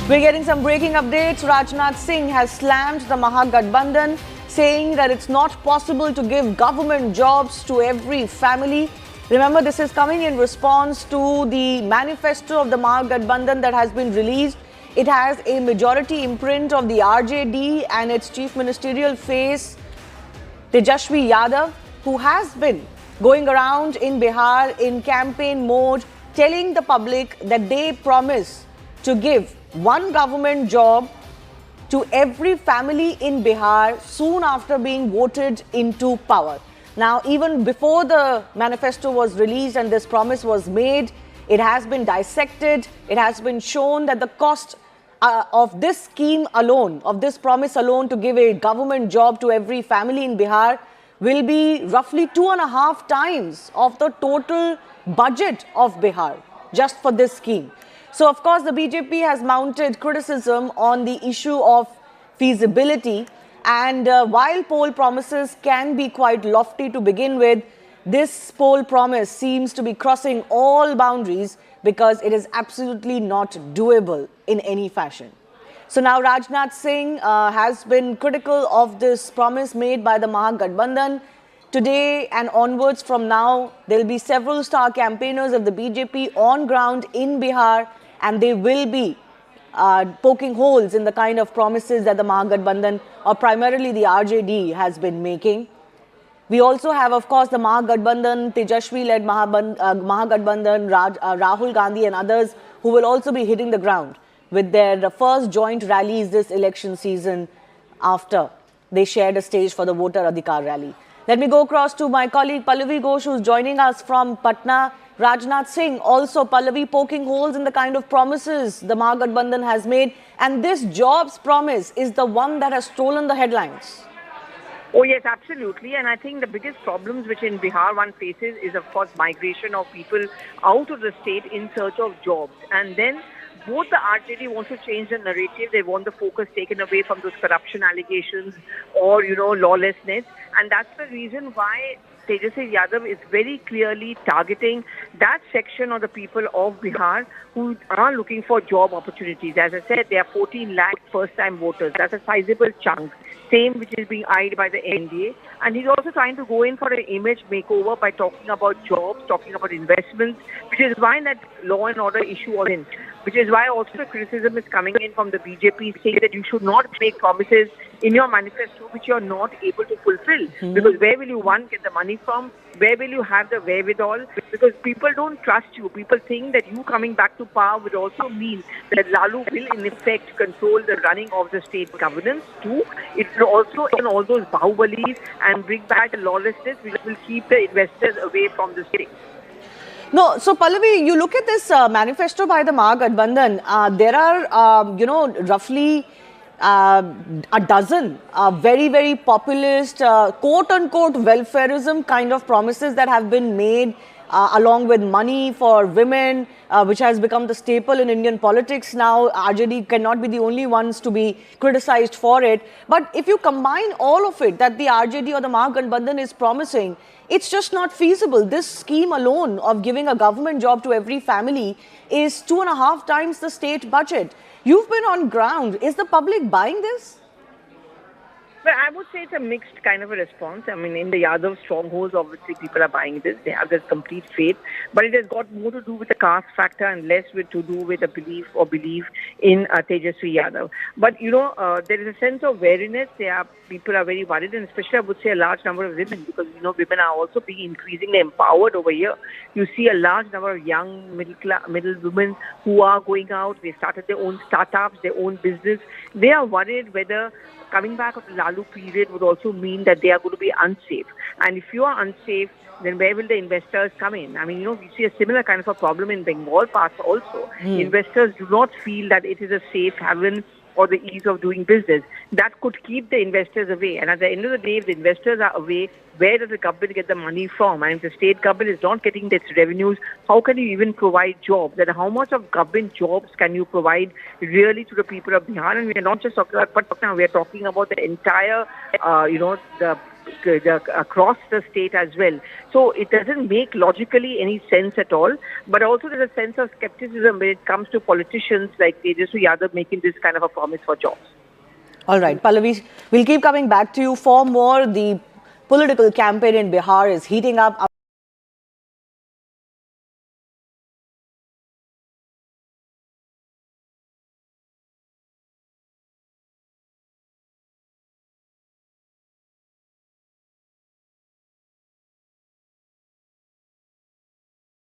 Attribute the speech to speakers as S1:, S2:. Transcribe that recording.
S1: We're getting some breaking updates. Rajnath Singh has slammed the Mahagathbandhan, saying that it's not possible to give government jobs to every family. Remember, this is coming in response to the manifesto of the Mahagathbandhan that has been released. It has a majority imprint of the RJD and its chief ministerial face, Tejasvi Yadav, who has been going around in Bihar in campaign mode, telling the public that they promise to give one government job to every family in Bihar soon after being voted into power. Now, even before the manifesto was released and this promise was made, it has been dissected. It has been shown that the cost of this scheme alone, of this promise alone to give a government job to every family in Bihar will be roughly 2.5 times of the total budget of Bihar just for this scheme. So, of course, the BJP has mounted criticism on the issue of feasibility. And while poll promises can be quite lofty to begin with, this poll promise seems to be crossing all boundaries because it is absolutely not doable in any fashion. So now Rajnath Singh has been critical of this promise made by the Mahagathbandhan. Today and onwards from now, there will be several star campaigners of the BJP on ground in Bihar, and they will be poking holes in the kind of promises that the Mahagathbandhan, or primarily the RJD, has been making. We also have, of course, the Mahagathbandhan, Tejasvi-led Mahagathbandhan, Rahul Gandhi and others who will also be hitting the ground with their first joint rallies this election season after they shared a stage for the Voter Adhikar rally. Let me go across to my colleague Pallavi Ghosh, who's joining us from Patna. Rajnath Singh, also Pallavi, poking holes in the kind of promises the Mahagathbandhan has made. And this jobs promise is the one that has stolen the headlines.
S2: Oh, yes, absolutely. And I think the biggest problems which in Bihar one faces is, of course, migration of people out of the state in search of jobs. And then both the RJD wants to change the narrative. They want the focus taken away from those corruption allegations or, lawlessness. And that's the reason why Tejasvi Yadav is very clearly targeting that section of the people of Bihar who are looking for job opportunities. As I said, there are 14 lakh first-time voters. That's a sizable chunk. Same which is being eyed by the NDA. And he's also trying to go in for an image makeover by talking about jobs, talking about investments, which is why that law and order issue was in. Which is why also the criticism is coming in from the BJP saying that you should not make promises in your manifesto which you are not able to fulfill. Because where will you, one, get the money from? Where will you have the wherewithal? Because people don't trust you. People think that you coming back to power would also mean that Lalu will in effect control the running of the state governance too. It will also end all those bahubalis and bring back the lawlessness which will keep the investors away from the state.
S1: No, so Pallavi, you look at this manifesto by the Mahagathbandhan, there are, roughly a dozen very, very populist, quote-unquote welfareism kind of promises that have been made along with money for women, which has become the staple in Indian politics now. RJD cannot be the only ones to be criticized for it. But if you combine all of it that the RJD or the Mahagathbandhan is promising, it's just not feasible. This scheme alone of giving a government job to every family is 2.5 times the state budget. You've been on ground. Is the public buying this?
S2: Well, I would say it's a mixed kind of a response. I mean, in the Yadav strongholds, obviously people are buying this. They have this complete faith. But it has got more to do with the caste factor and less to do with a belief in Tejasvi Yadav. But, there is a sense of wariness. People are very worried, and especially I would say a large number of women, because, women are also being increasingly empowered over here. You see a large number of young middle women who are going out. They started their own startups, their own business. They are worried whether coming back of the Lalu period would also mean that they are going to be unsafe. And if you are unsafe, then where will the investors come in? I mean, we see a similar kind of a problem in Bengal parts also. Investors do not feel that it is a safe haven or the ease of doing business. That could keep the investors away. And at the end of the day, if the investors are away, where does the government get the money from? And if the state government is not getting its revenues, how can you even provide jobs? And how much of government jobs can you provide really to the people of Bihar? And we are not just talking about Patna, we are talking about the entire, the across the state as well. So it doesn't make logically any sense at all. But also there's a sense of skepticism when it comes to politicians like Tejaswi Yadav making this kind of a promise for jobs.
S1: All right, Pallavi, we'll keep coming back to you for more. The political campaign in Bihar is heating up.